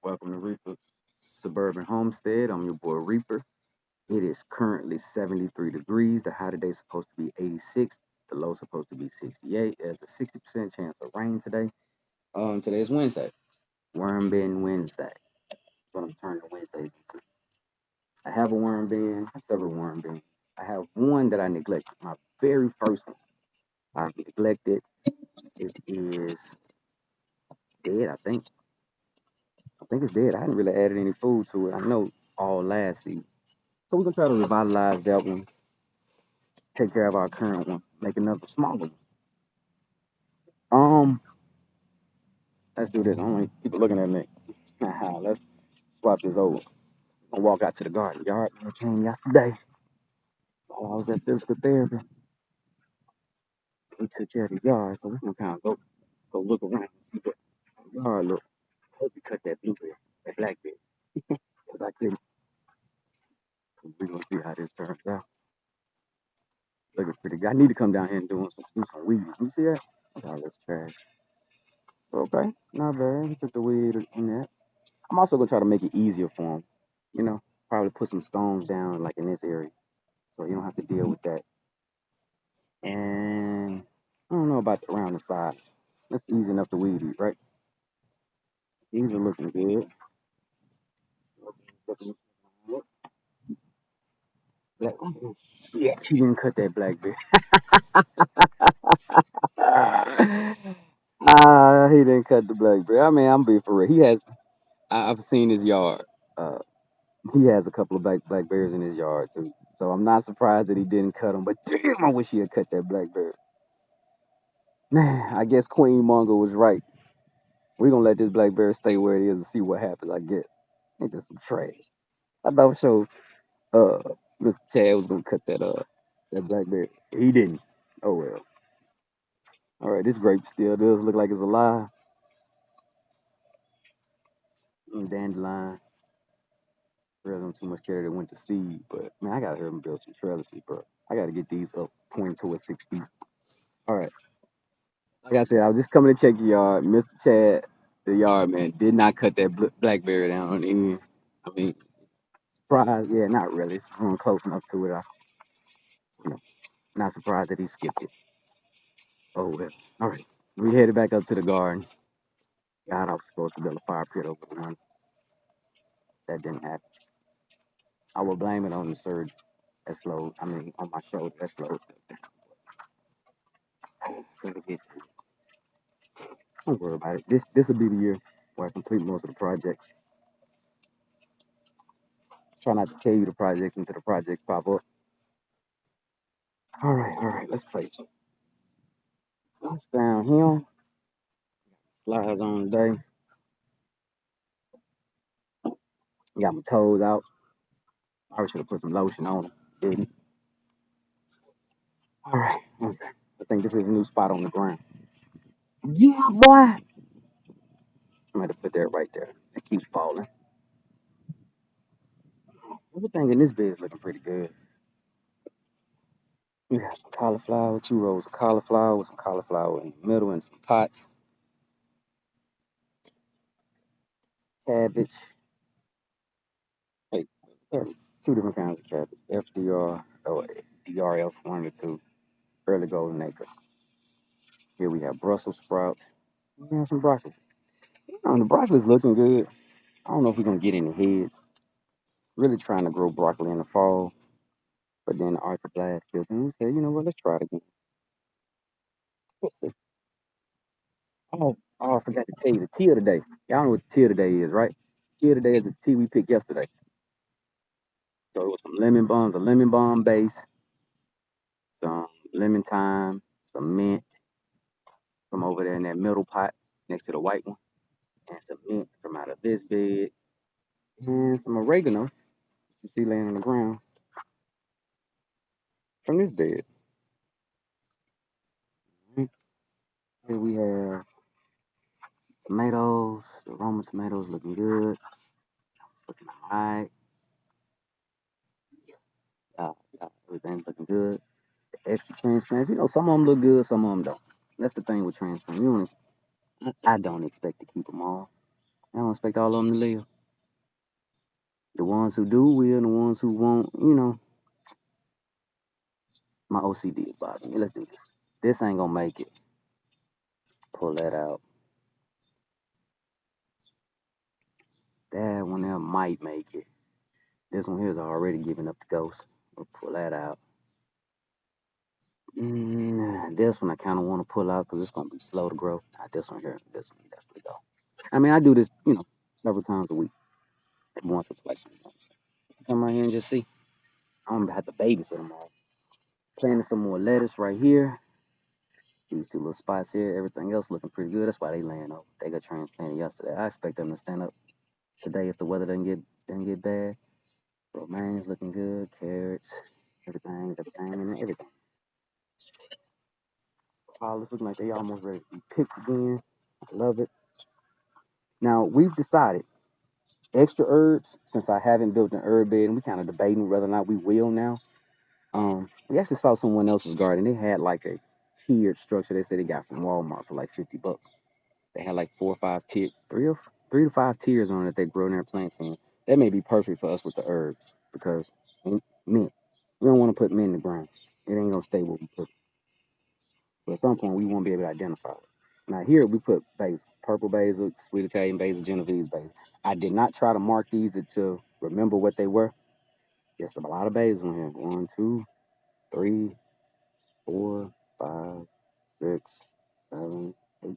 Welcome to Reaper Suburban Homestead. I'm your boy Reaper. It is currently 73 degrees. The high today is supposed to be 86. The low is supposed to be 68. There's a 60% chance of rain today. Today is Wednesday. Worm bin Wednesday. That's what I'm turning Wednesdays into. I have a worm bin. I have several worm bins. I have one that I neglected. My very first one. I neglected. It is dead, I think. I think it's dead. I hadn't really added any food to it. I know all last season. So we're gonna try to revitalize that one, take care of our current one, make another smaller one. Um, let's do this. I don't want people looking at me. Let's swap this over. I'm gonna walk out to the garden. Yard man came yesterday while I was at physical therapy. He took care of the yard, so we're gonna kind of go look around and see what the yard look. I hope he cut that blueberry, that blackberry, because I couldn't. We're gonna see how this turns out. Looking pretty good. I need to come down here and do some weeding. You see that? Oh, that's trash. Okay, not bad. He took the weed in that. I'm also gonna try to make it easier for him. You know, probably put some stones down like in this area, so you don't have to deal with that. And I don't know about around the sides. That's easy enough to weed eat, right? These are looking good. Black, oh, shit, he didn't cut that blackberry. He didn't cut the blackberry. I mean, I'm being for real. He has. I've seen his yard. Uh, he has a couple of blackberries in his yard too. So I'm not surprised that he didn't cut them. But damn, I wish he had cut that blackberry. Man, I guess Queen Mongo was right. We're gonna let this blackberry stay where it is and see what happens, I guess. Ain't just some trash. I thought so uh Mr. Chad was gonna cut that blackberry. He didn't. Oh well. Alright, this grape still does look like it's alive. Dandelion. Really don't too much care that it went to seed, but man, I gotta help him build some trellises, bro. I gotta get these up pointing towards 6 feet. Alright. Like I said, I was just coming to check the yard. Mr. Chad, the yard man, did not cut that blackberry down on the end. I mean, surprised, yeah, not really. It's growing close enough to it. You know, not surprised that he skipped it. Oh well. All right. We headed back up to the garden. God, I was supposed to build a fire pit over the one. That didn't happen. I will blame it on the surge that slowed. I mean, on my shoulder that slowed stuff down. Gonna get to it. Don't worry about it. This will be the year where I complete most of the projects. Try not to tell you the projects until the projects pop up. All right. Let's play some. Let's downhill. Slides on today. Got my toes out. I should have put some lotion on them. Didn't. All right. Okay. I think this is a new spot on the ground. Yeah, boy. I'm going to put that right there. It keeps falling. Everything in this bed is looking pretty good. We got some cauliflower, 2 rows of cauliflower with some cauliflower in the middle and some pots. Cabbage. Hey, 2 different kinds of cabbage. FDR or DRF, one or two. Early golden acre. Here we have Brussels sprouts. We have some broccoli. The broccoli's looking good. I don't know if we're gonna get any heads. Really trying to grow broccoli in the fall, but then the Arthur Blank killed him. We said, you know what? Let's try it again. Let's see. I forgot to tell you the tea of the day. Y'all know what the tea of the day is, right? Tea of the day is the tea we picked yesterday. So it was some lemon balms, a lemon balm base, some lemon thyme, some mint from over there in that middle pot next to the white one, and some mint from out of this bed, and some oregano you see laying on the ground from this bed. Here we have tomatoes. The Roma tomatoes looking good. It's looking alright. Everything's looking good. The extra transplants, some of them look good, some of them don't. That's the thing with transplants. I don't expect to keep them all. I don't expect all of them to live. The ones who do will, and the ones who won't, you know, my OCD is bothering me. Let's do this. This ain't gonna make it. Pull that out. That one there might make it. This one here is already giving up the ghost. We'll pull that out. This one I kind of want to pull out because it's gonna be slow to grow. Not this one here. This one definitely go. I mean, I do this, you know, several times a week, maybe once or twice a week. So come right here and just see. I'm gonna have to babysit them all. Planting some more lettuce right here. These two little spots here. Everything else looking pretty good. That's why they laying up. They got transplanted yesterday. I expect them to stand up today if the weather doesn't get bad. Romaine's looking good. Carrots, everything, and everything. Olives looking like they almost ready to be picked again. I love it. Now we've decided extra herbs, since I haven't built an herb bed, and we kind of debating whether or not we will now. We actually saw someone else's garden. They had like a tiered structure. They said they got from Walmart for like $50. They had like 4 or 5 tier, three to five tiers on it that they grow their plants in. That may be perfect for us with the herbs because mint. We don't want to put mint in the ground. It ain't gonna stay where we put it. But at some point we won't be able to identify it. Now here we put basil, purple basil, sweet Italian basil, Genovese basil. I did not try to mark these to remember what they were. Just a lot of basil in here. 1, 2, 3, 4, 5, 6, 7, 8,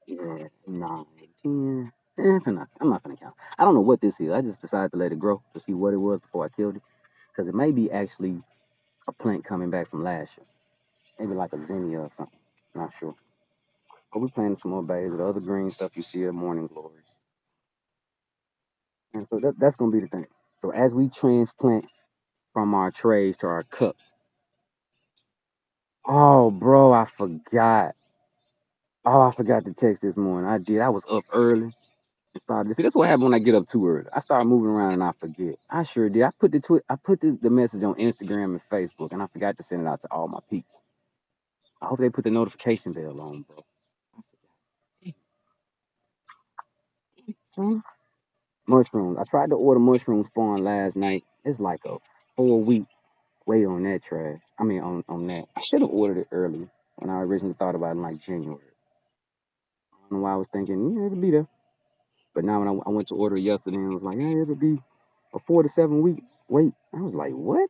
yeah, 9, 10. I'm not gonna count. I don't know what this is. I just decided to let it grow to see what it was before I killed it. Because it may be actually a plant coming back from last year. Maybe like a zinnia or something. Not sure. But we're planting some more basil. The other green stuff you see are morning glories. And so that's gonna be the thing. So as we transplant from our trays to our cups. Oh bro, I forgot. Oh, I forgot to text this morning. I did. I was up early. Started. See, that's what happened when I get up too early. I start moving around and I forget. I sure did. I put the message on Instagram and Facebook, and I forgot to send it out to all my peeps. I hope they put the notification bell on, bro. Mushrooms. I tried to order mushroom spawn last night. It's like a 4 week wait on that trash. I mean, on that. I should have ordered it early when I originally thought about it in like January. I don't know why I was thinking, yeah, it'll be there. But now when I went to order it yesterday, and I was like, yeah, it'll be a 4 to 7 week wait. I was like, what?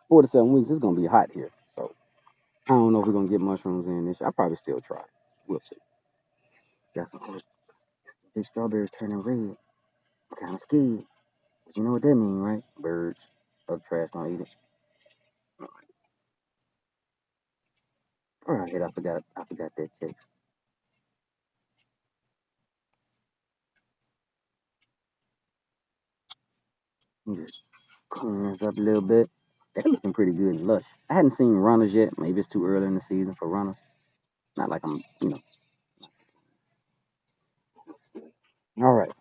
4 to 7 weeks, it's gonna be hot here. So I don't know if we're gonna get mushrooms in this year. I'll probably still try. We'll see. Got some these strawberries turning red. I'm kinda scared. You know what that means, right? Birds. Other trash gonna eat it. Alright, I forgot that text. Let me just clean this up a little bit. They're looking pretty good and lush. I hadn't seen runners yet. Maybe it's too early in the season for runners. Not like I'm, you know. All right,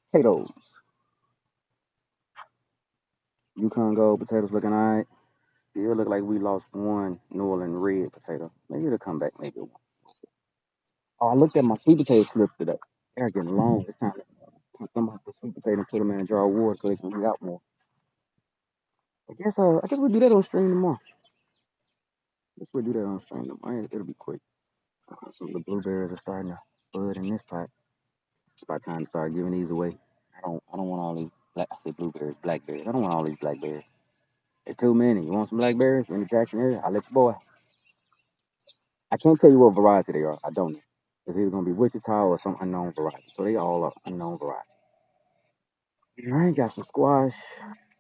potatoes. Yukon Gold potatoes looking all right. Still look like we lost one New Orleans red potato. Maybe it'll come back. Maybe it won't. Oh, I looked at my sweet potato slips today. They're getting long. It's time to put some of the sweet potato and put them in a jar of water so they can get out more. I guess we'll do that on stream tomorrow. I guess we'll do that on stream tomorrow. It'll be quick. Some of the blueberries are starting to bud in this pot. It's about time to start giving these away. I don't want all these black. I say blueberries, blackberries. I don't want all these blackberries. There's too many. You want some blackberries in the Jackson area? I'll let your boy. I can't tell you what variety they are. I don't know. It's either gonna be Wichita or some unknown variety. So they all are unknown variety. All right, got some squash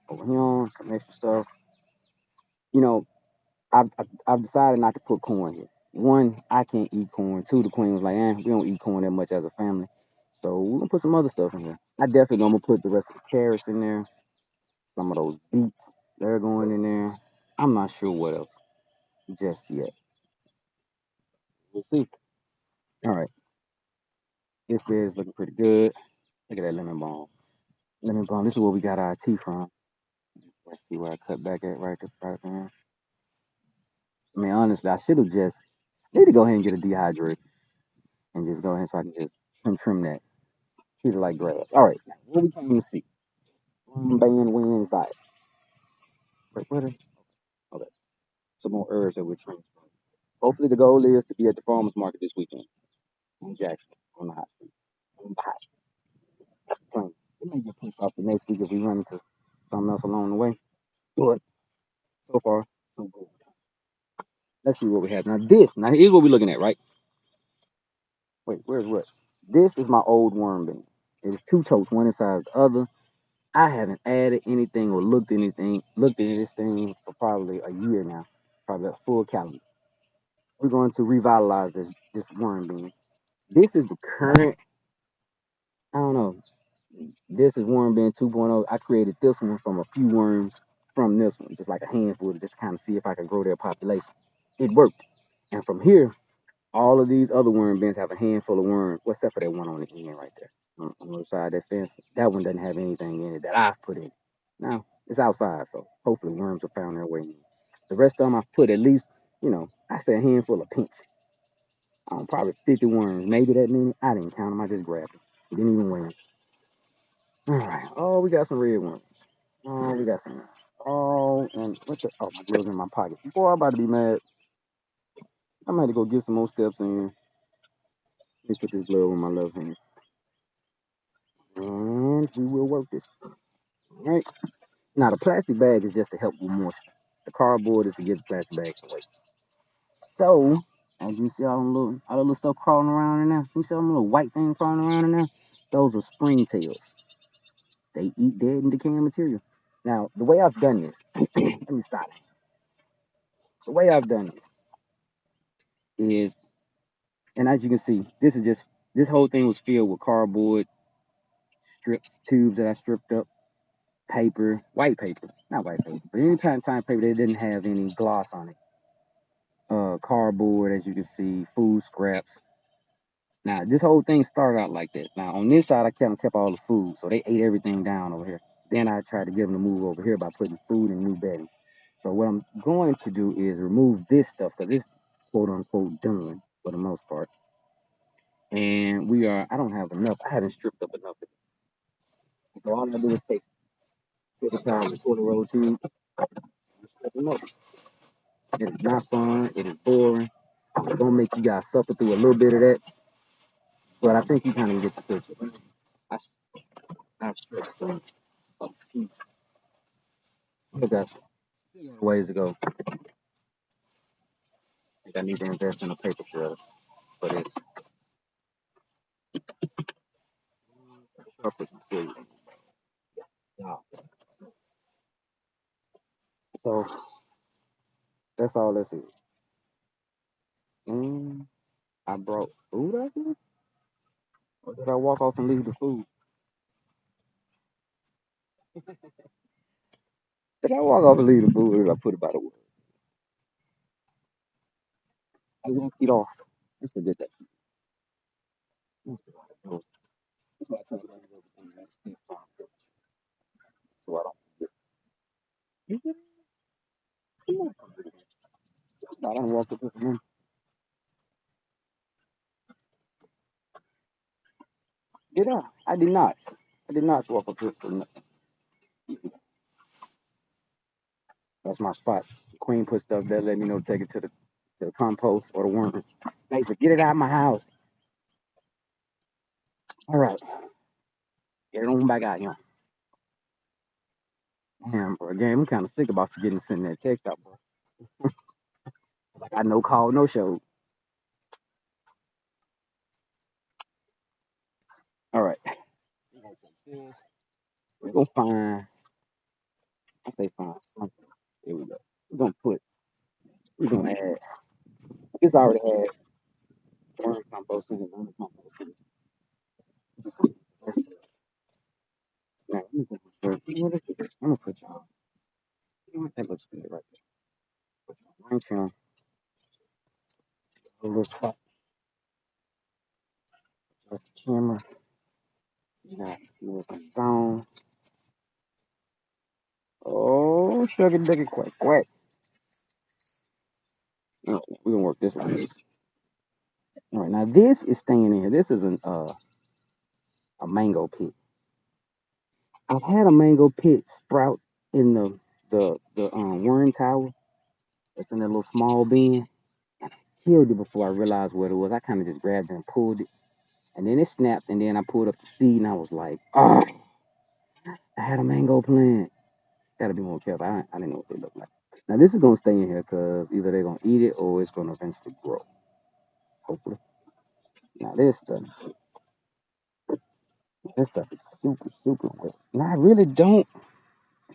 over here, some extra stuff. You know, I've decided not to put corn here. One, I can't eat corn. Two, the queen was like, we don't eat corn that much as a family. So we're gonna put some other stuff in here. I definitely gonna put the rest of the carrots in there. Some of those beets, they're going in there. I'm not sure what else just yet. We'll see. All right, this bed is looking pretty good. Look at that lemon balm. Lemon balm. This is where we got our tea from. Let's see where I cut back at right there. I mean, honestly, I should have just need to go ahead and get a dehydrator and just go ahead so I can just trim that. Treat it like grass. All right, now what we came to see. Band wins diet. Wait, what is okay? Some more herbs that we're transferring. Hopefully, the goal is to be at the farmers market this weekend in Jackson on the hot street. On the hot street. That's the plan. It may get pushed off the next week if we run into something else along the way. But so far, so good. Let's see what we have now. Now here's what we're looking at, right? Wait, where's what? This is my old worm bin. It is two totes, one inside of the other. I haven't added anything or looked at this thing for probably a year now, probably a full calendar. We're going to revitalize this worm bin. This is the current. I don't know. This is worm bin 2.0. I created this one from a few worms from this one, just like a handful to just kind of see if I can grow their population. It worked, and from here, all of these other worm bins have a handful of worms, except for that one on the end right there on the side of that fence. That one doesn't have anything in it that I've put in. Now it's outside, so hopefully worms have found their way in. The rest of them I've put at least, I say a handful of pinch. Probably 50 worms, maybe that many. I didn't count them. I just grabbed them. Didn't even weigh them. All right. Oh, we got some red worms. Oh, we got some. Oh, and what the? Oh, my gloves in my pocket. Boy, I'm about to be mad. I'm going to go get some more steps in. Let me put this glove in my left hand. And we will work this. All right. Now, the plastic bag is just to help with moisture. The cardboard is to get the plastic bags away. So, as you see all the little stuff crawling around in there, you see all the little white things crawling around in there? Those are springtails. They eat dead and decaying material. Now, the way I've done this, let me stop. The way I've done this is, and as you can see, this whole thing was filled with cardboard strips, tubes that I stripped up, paper, white paper, not white paper, but any kind of paper that didn't have any gloss on it. Cardboard, as you can see, food scraps. Now, this whole thing started out like that. Now, on this side, I kept all the food, so they ate everything down over here. Then I tried to get them to move over here by putting food and new bedding. So what I'm going to do is remove this stuff because it's quote unquote done for the most part. And I don't have enough. I haven't stripped up enough of it. So all I do is take the time to quarter roll tube and strip them up. It is not fun. It is boring. It's gonna make you guys suffer through a little bit of that. But I think you kind of get the picture. I've stripped some of the piece. I got ways to go. I think I need to invest in a paper shredder for this. I'll put some cereal in. Yeah. So that's all this is. I brought food out here? Or did I walk off and leave the food? Did I walk off and leave the food or did I put it by the way? I walked it off. Let's forget that. That's why I try to learn everything that's still fine. So I don't forget. Is it? I don't walk up with him. Did I? I did not. I did not walk up here for nothing. That's my spot. The queen put stuff there, let me know to take it to the compost or the worm. Thanks for get it out of my house. All right. Get it on back out here. Damn, bro. Again, I'm kind of sick about forgetting to send that text out, bro. Like I no call, no show. All right. We're gonna find. I say find something. Here we go. We're gonna add. This already has worm compost in it. Worm compost in it. Now, I'm gonna put y'all. You know what? That looks good right there. Put y'all right here. A little spot. Adjust the camera. You guys can see what's going on. Oh, sugar ducky quack quack. We're gonna work this like this. All right, now this is staying in here. This is a mango pit. I've had a mango pit sprout in the worm tower. It's in that little small bin. Killed it before I realized what it was. I kind of just grabbed it and pulled it, and then it snapped. And then I pulled up the seed, and I was like, "Oh, I had a mango plant." Got to be more careful. I didn't know what they look like. Now this is gonna stay in here because either they're gonna eat it or it's gonna eventually grow. Hopefully. Now this stuff is super super wet. Now I really don't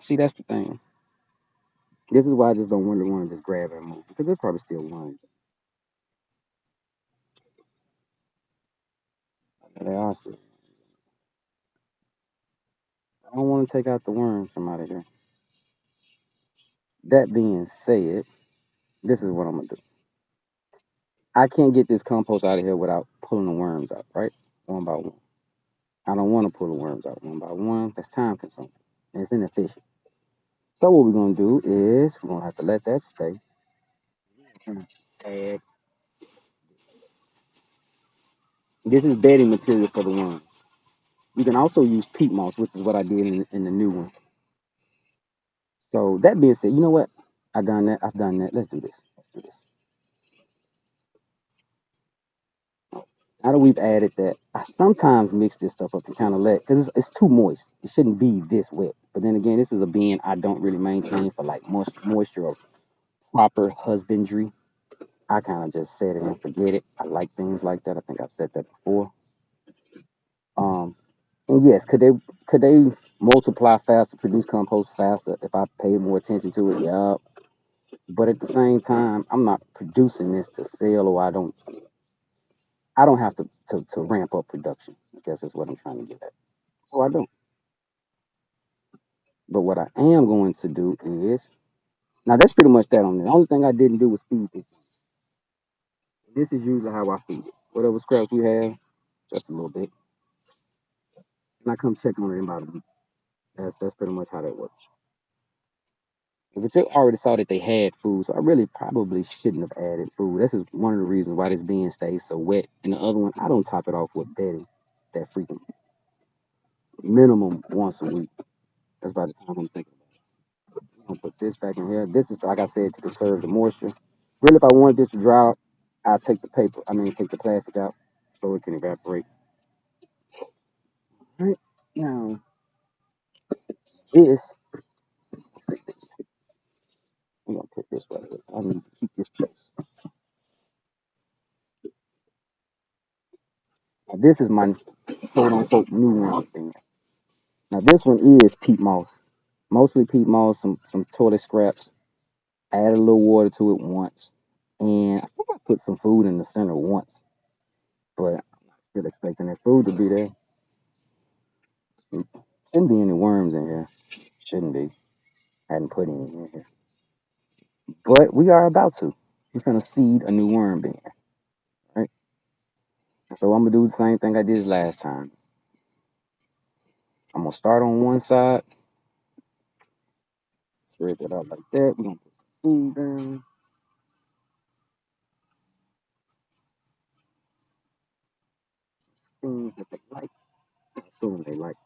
see. That's the thing. This is why I just don't really want to just grab it and move because there's probably still worms. They are still. I don't want to take out the worms from out of here. That being said, this is what I'm gonna do. I can't get this compost out of here without pulling the worms out, right? One by one. I don't want to pull the worms out one by one. That's time consuming. And it's inefficient. So what we're gonna do is we're gonna have to let that stay. Add. This is bedding material for the worms. You can also use peat moss, which is what I did in the new one. So that being said, you know what? I've done that. I've done that. Let's do this. Let's do this. Now that we've added that, I sometimes mix this stuff up and kind of let because it's too moist. It shouldn't be this wet. But then again, this is a bin I don't really maintain for like moisture or proper husbandry. I kind of just set it and forget it. I like things like that. I think I've said that before. Um, and yes, could they multiply faster, produce compost faster if I paid more attention to it? Yeah. But at the same time, I'm not producing this to sell, or I don't have to ramp up production. I guess is what I'm trying to get at. So I don't. But what I am going to do is now that's pretty much that on there. The only thing I didn't do was feed this. This is usually how I feed it. Whatever scraps we have, just a little bit, and I come check on it in about a week. That's pretty much how that works. But you already saw that they had food, so I really probably shouldn't have added food. This is one of the reasons why this bean stays so wet. And the other one, I don't top it off with bedding that freaking minimum once a week. That's about the time I'm thinking. I'm gonna put this back in here. This is like I said to conserve the moisture. Really, if I wanted this to dry out, I'll take the paper. I mean, take the plastic out so it can evaporate. Right now, this. I'm gonna put this right here. I need to keep this close. Now, this is my quote unquote new one thing. Now this one is peat moss, mostly peat moss, some toilet scraps. Add a little water to it once, and I think I put some food in the center once, but I'm still expecting that food to be there. Shouldn't be any worms in here. Shouldn't be. Hadn't put any in here, but we are about to. We're gonna seed a new worm bin, right? So I'm gonna do the same thing I did last time. I'm gonna start on one side, spread that out like that. We're gonna put some food down. Things that they like. I assume they like.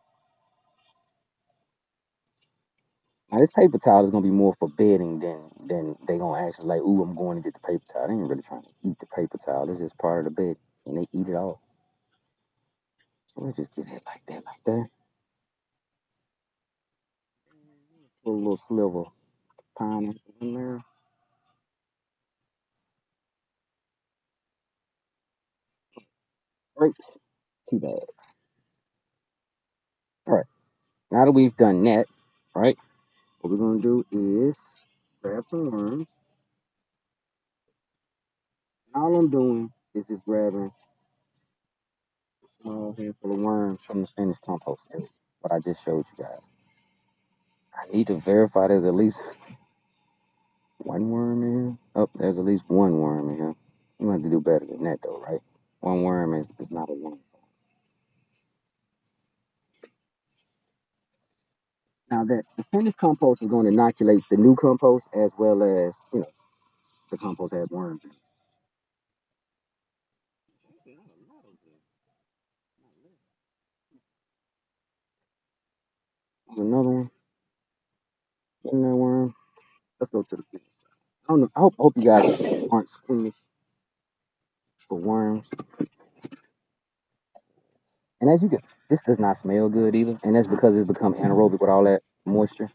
Now this paper towel is gonna be more for bedding than they gonna actually like. Ooh, I'm going to get the paper towel. They ain't really trying to eat the paper towel. It's just part of the bed, and they eat it all. So let's just get it like that, like that. Put a little sliver of pineapple in there. Great. Too bad. All right. Now that we've done that, right? What we're gonna do is grab some worms. All I'm doing is just grabbing a small handful of worms from the finished compost area. What I just showed you guys. I need to verify there's at least one worm in here? Oh, there's at least one worm in here. You have to do better than that, though, right? One worm is not a worm. Now, that the finished compost is going to inoculate the new compost as well as, the compost has worms in it. Another one. In that worm. Let's go to the fish. I don't know. I hope you guys aren't squeamish for worms. And as you can, this does not smell good either, and that's because it's become anaerobic with all that moisture.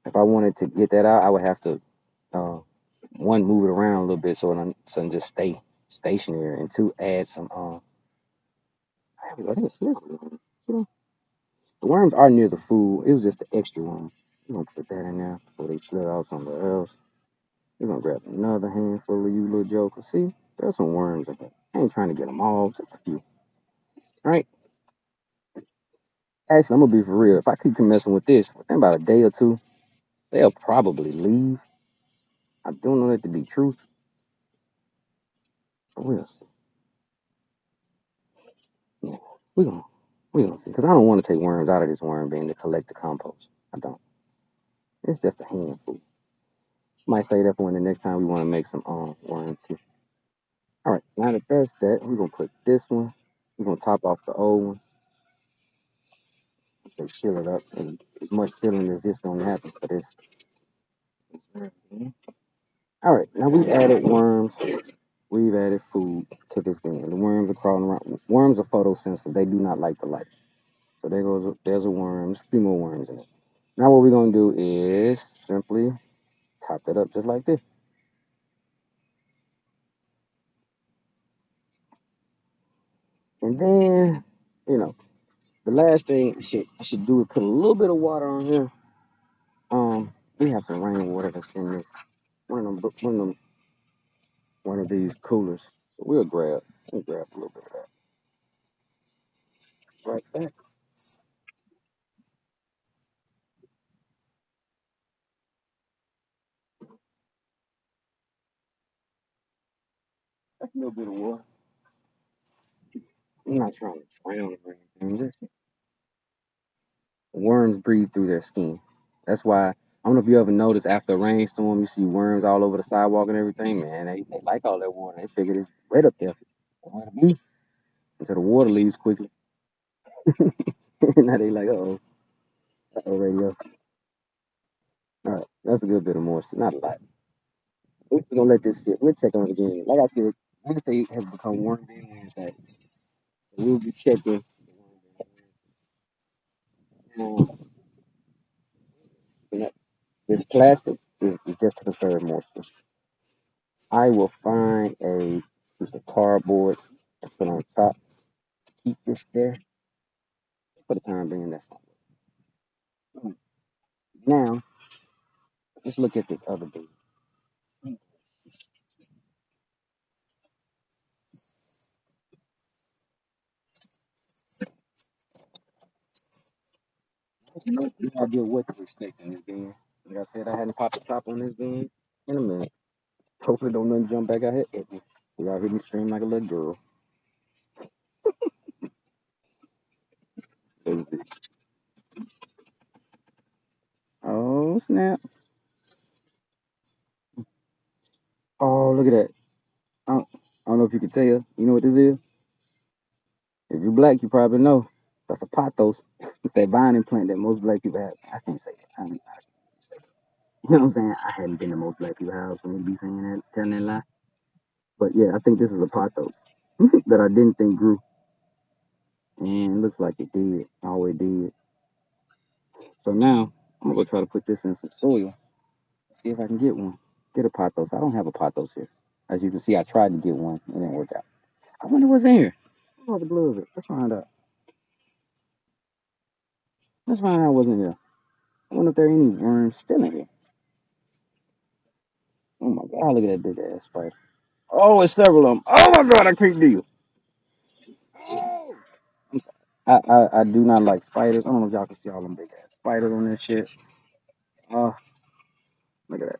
If I wanted to get that out, I would have to uh, one move it around a little bit so it doesn't just stay stationary, and two add some. I think it's cinnamon. You know, the worms are near the food. It was just the extra one. We're gonna put that in there before they slid out somewhere else. We're gonna grab another handful of you little jokers. See, there's some worms in here. I ain't trying to get them all, just a few. All right. Actually, I'm gonna be for real. If I keep messing with this, within about a day or two, they'll probably leave. I don't know that to be truth, but we'll see. Yeah, we're gonna we're gonna see. Because I don't want to take worms out of this worm bin to collect the compost. I don't. It's just a handful. Might say that for when the next time we want to make some worms too. All right, now that that's that, we're gonna put this one. We're gonna top off the old one. So seal it up. And as much sealing as this gonna happen for this. All right, now we've added worms. We've added food to this bin. The worms are crawling around. Worms are photosensitive. They do not like the light. So there's a worm. There's a few more worms in it. Now what we're gonna do is simply top that up just like this. And then, you know, the last thing I should do is put a little bit of water on here. We have some rainwater that's in this one of these coolers. So we'll grab a little bit of that right back. That's a little bit of water. I'm not trying to drown or anything. Just worms breathe through their skin. That's why I don't know if you ever noticed after a rainstorm, you see worms all over the sidewalk and everything. Man, they like all that water. They figured it's wet up there. Where to be until the water leaves quickly. Now they like, uh-oh, radio. All right, that's a good bit of moisture. Not a lot. We're just gonna let this sit. We'll check on it again. Like I said, Wednesday has become Worm Day Wednesday. So we'll be checking. Um, this plastic is just to conserve moisture. I will find a piece of cardboard to put on top to keep this there for the time being. That's fine. Now, let's look at this other bee. No idea what to expect in this bin. Like I said, I hadn't popped the top on this bin in a minute. Hopefully, don't nothing jump back out here at me. So y'all hear me scream like a little girl. Oh, snap. Oh, look at that. I don't know if you can tell. You know what this is? If you're black, you probably know. That's a pothos. It's that binding plant that most black people have. I can't say it. You know what I'm saying? I hadn't been to most black people's house for me to be saying that, telling that lie. But yeah, I think this is a pothos that I didn't think grew. And it looks like it did. Always did. So now I'm gonna go try to put this in some soil. See if I can get one. Get a pothos. I don't have a pothos here. As you can see, I tried to get one. It didn't work out. I wonder what's in here. Oh, the blue of it. Let's find out. Let's find out what's in here. I wonder if there are any worms still in here. Oh my god, look at that big ass spider. Oh, it's several of them. Oh my god, I can't deal. Oh. I'm sorry. I do not like spiders. I don't know if y'all can see all them big ass spiders on this shit. Oh, look at that.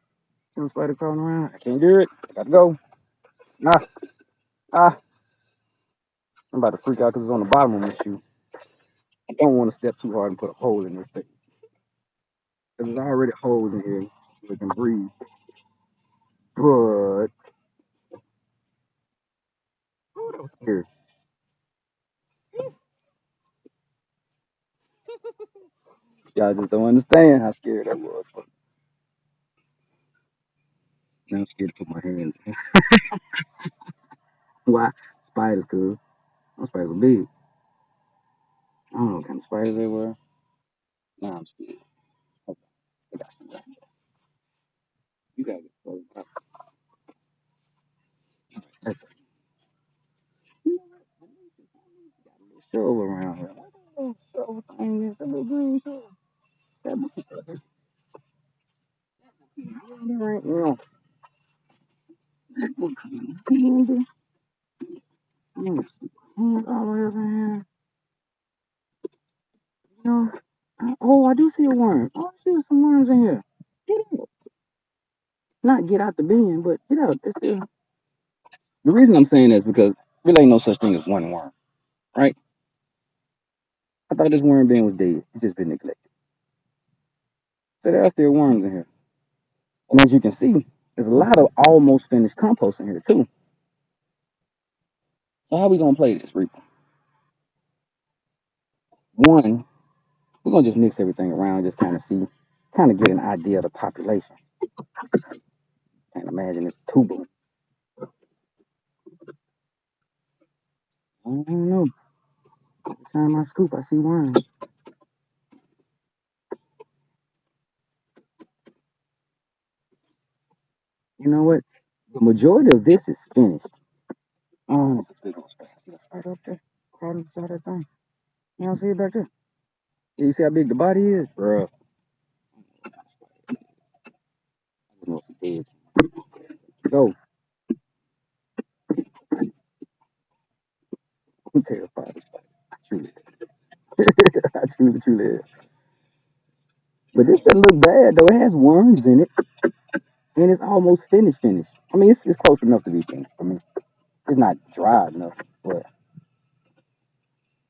See them spider crawling around? I can't do it. I gotta go. Ah, ah. I'm about to freak out because it's on the bottom of my shoe. I don't want to step too hard and put a hole in this thing. Because there's already holes in here so it can breathe. But, oh, that was scary. Y'all just don't understand how scary that was. But now I'm scared to put my hands in. Why? Spiders, cuz. Those spiders are big. I don't know what kind of spiders they were. Nah, I'm scared. Okay. I got some. You gotta get close. That's you know what? Got a little show around here. What that little show thing is? That little green show. That book right now. That book candy. Hands all the way up in here. You know. Oh, I do see a worm. Oh, I see some worms in here. Get out. Not get out the bin, but get out. The reason I'm saying that is because really ain't no such thing as one worm, right? I thought this worm bin was dead. It's just been neglected. So there are still worms in here. And as you can see, there's a lot of almost finished compost in here too. So how we gonna play this, Reaper? One, we're gonna just mix everything around, just kind of see, kind of get an idea of the population. Can't imagine it's tuber. I don't know. Every time I scoop, I see worms. You know what? The majority of this is finished. Oh, it's a big old spider. See that spider up there? Crawling inside that thing. You don't see it back there? Yeah, you see how big the body is? Bruh. I know it's dead. Go. I'm terrified of spiders. Truly. I truly is. But this doesn't look bad though. It has worms in it. And it's almost finished. I mean, it's close enough to be finished for me. It's not dry enough, but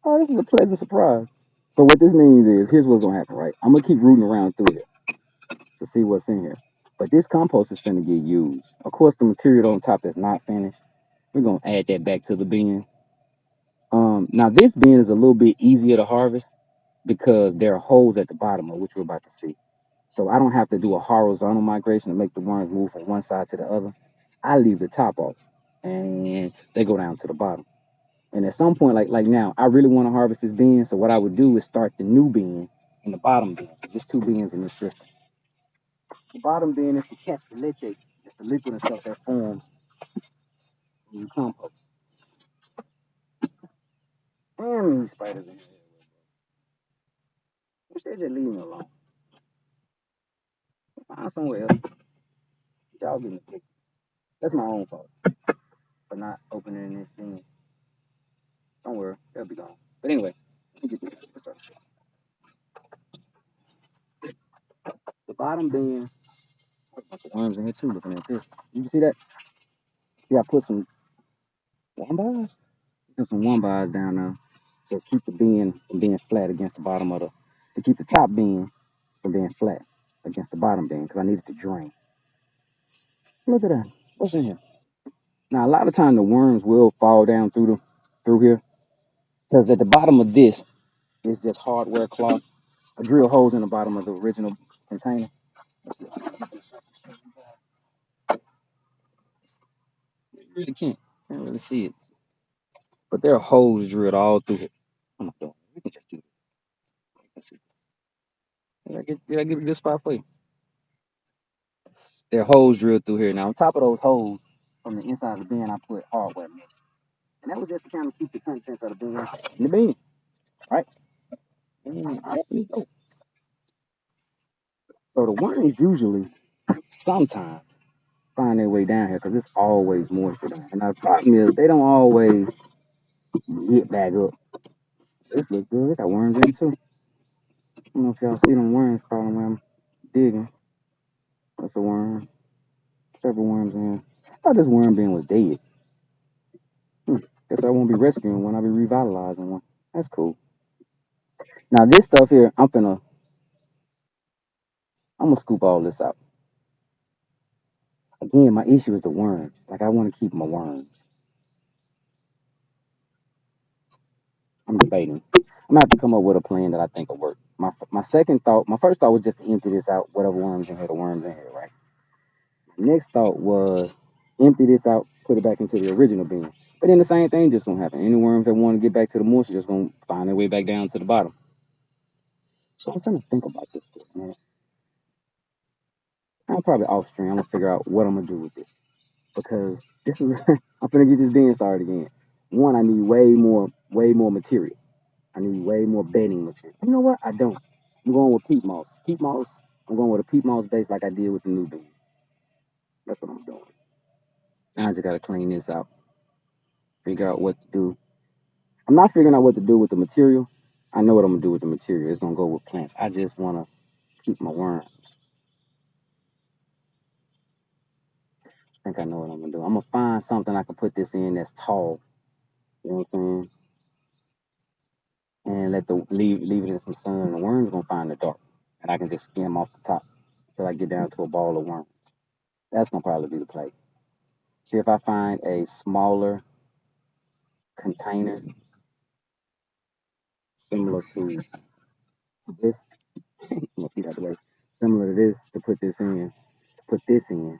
oh, this is a pleasant surprise. So what this means is, here's what's gonna happen, right? I'm gonna keep rooting around through it to see what's in here. But this compost is finna get used. Of course, the material on top that's not finished, we're gonna add that back to the bin. Now this bin is a little bit easier to harvest because there are holes at the bottom of which we're about to see. So I don't have to do a horizontal migration to make the worms move from one side to the other. I leave the top off and they go down to the bottom. And at some point, like now, I really want to harvest this bin. So what I would do is start the new bin in the bottom bin. There's two bins in this system. The bottom bin is to catch the leachate. It's the liquid and stuff that forms when you compost. Damn these spiders in here. Wish they just leave me alone. Find somewhere else. Y'all getting a ticket. That's my own fault for not opening this bin. Don't worry, they'll be gone. But anyway, let me get this. The bottom bin, a bunch of worms in here too. Looking at this, you can see that. See, I put some wombats. Put some wombats down there to keep the bin from being flat against the bottom of the. To keep the top bin from being flat against the bottom bin because I need it to drain. Look at that. What's in here? Now a lot of time the worms will fall down through here because at the bottom of this is just hardware cloth. I drill holes in the bottom of the original container. Let's see. You really can't really see it. But there are holes drilled all through it. I'm not doing it. We can just do it. Let's see. Did I get a good spot for you? There are holes drilled through here. Now on top of those holes, from the inside of the bin, I put hardware mesh. And that was just to kind of keep the contents of the bin in the bin. Right? And let me go. So the worms usually sometimes find their way down here because it's always moisture down. And the problem is they don't always get back up. This looks good. It got worms in it too. I don't know if y'all see them worms crawling when I'm digging. That's a worm. Several worms in here. I thought this worm bin was dead. Guess I won't be rescuing one. I'll be revitalizing one. That's cool. Now this stuff here, I'm gonna scoop all this out. Again, my issue is the worms. Like I want to keep my worms. I'm debating. I'm gonna have to come up with a plan that I think will work. my second thought, my first thought was just to empty this out, whatever worms in here, the worms in here, right? Next thought was empty this out, put it back into the original bin. But then the same thing just gonna happen. Any worms that want to get back to the moisture just gonna find their way back down to the bottom. So I'm trying to think about this for a minute. I'm probably off stream. I'm gonna figure out what I'm gonna do with this because this is I'm gonna get this bin started again. One, I need way more material. I need way more bedding material. You know what? I don't. I'm going with peat moss. Peat moss. I'm going with a peat moss base like I did with the new bin. That's what I'm doing. Now I just gotta clean this out. Figure out what to do. I'm not figuring out what to do with the material. I know what I'm gonna do with the material. It's gonna go with plants. I just wanna keep my worms. I think I know what I'm gonna do. I'm gonna find something I can put this in that's tall. You know what I'm saying? And let the leave it in some sun. The worms gonna find the dark, and I can just skim them off the top until I get down to a ball of worms. That's gonna probably be the play. See if I find a smaller container similar to this. I'm gonna feed out the way. Similar to this to put this in. To put this in.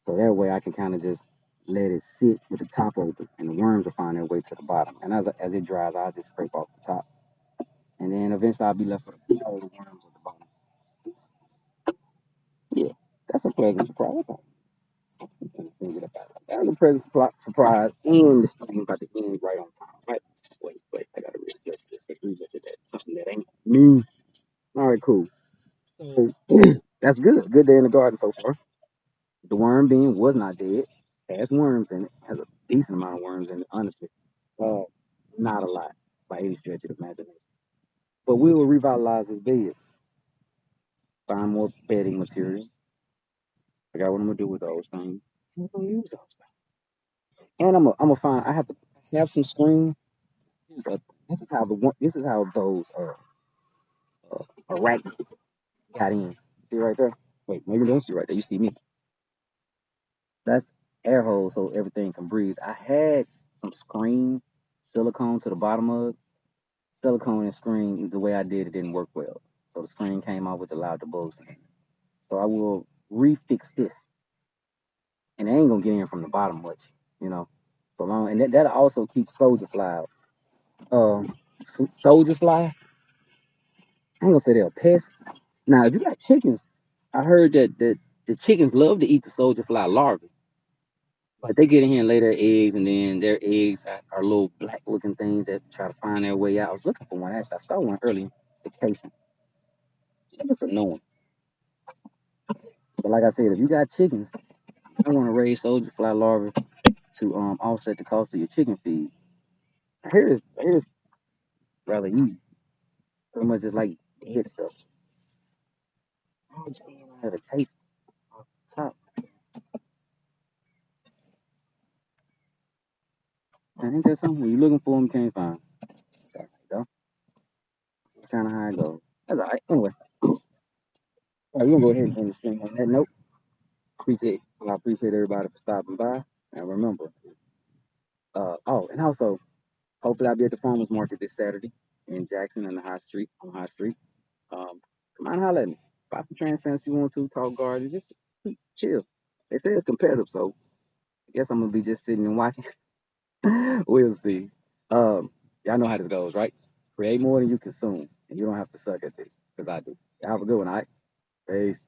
So that way I can kind of just let it sit with the top open, and the worms will find their way to the bottom. And as it dries, I'll just scrape off the top, and then eventually I'll be left with all the worms at the bottom. Yeah, that's a pleasant surprise. That was a pleasant surprise, and the stream about to end right on time. Right? Wait, I gotta readjust this. Readjust that. Something that ain't me. All right, cool. So that's good. Good day in the garden so far. The worm bean was not dead. Has worms in it. Has a decent amount of worms in it, honestly. Uh, not a lot by any stretch of the imagination. But we will revitalize this bed. Find more bedding material. Figure out what I'm gonna do with those things. I'm gonna use those things. And I'm gonna find. I have to have some screen. But this is how those arachnids got in. See right there? Wait, maybe you don't see right there. You see me? That's air holes so everything can breathe. I had some screen silicone to the bottom of it. Silicone and screen, the way I did it didn't work well. So the screen came out, which allowed the bugs in. So I will refix this. And they ain't gonna get in from the bottom much, you know. So long, and that'll also keep soldier fly out. Soldier fly, I ain't gonna say they're a pest. Now, if you got chickens, I heard that the chickens love to eat the soldier fly larvae. But they get in here and lay their eggs, and then their eggs are little black looking things that try to find their way out. I was looking for one, actually. I saw one earlier, the casing. It's just annoying. But like I said, if you got chickens, I want to raise soldier fly larvae to offset the cost of your chicken feed. Here's rather easy. Pretty much just like dead stuff. I don't have a taste off the top. And ain't that something? When you're looking for them, you can't find them. There you go. That's kind of how it goes. That's all right. Anyway, all right, we're gonna go ahead and end the stream on that note. I appreciate everybody for stopping by. And remember, and also, hopefully I'll be at the farmers market this Saturday in Jackson on High Street. Come on and holler at me. Buy some transplants if you want to, talk garden, just chill. They say it's competitive, so I guess I'm gonna be just sitting and watching. We'll see. Y'all know how this goes, right? Create more than you consume, and you don't have to suck at this, because I do. Y'all have a good one, all right? Peace.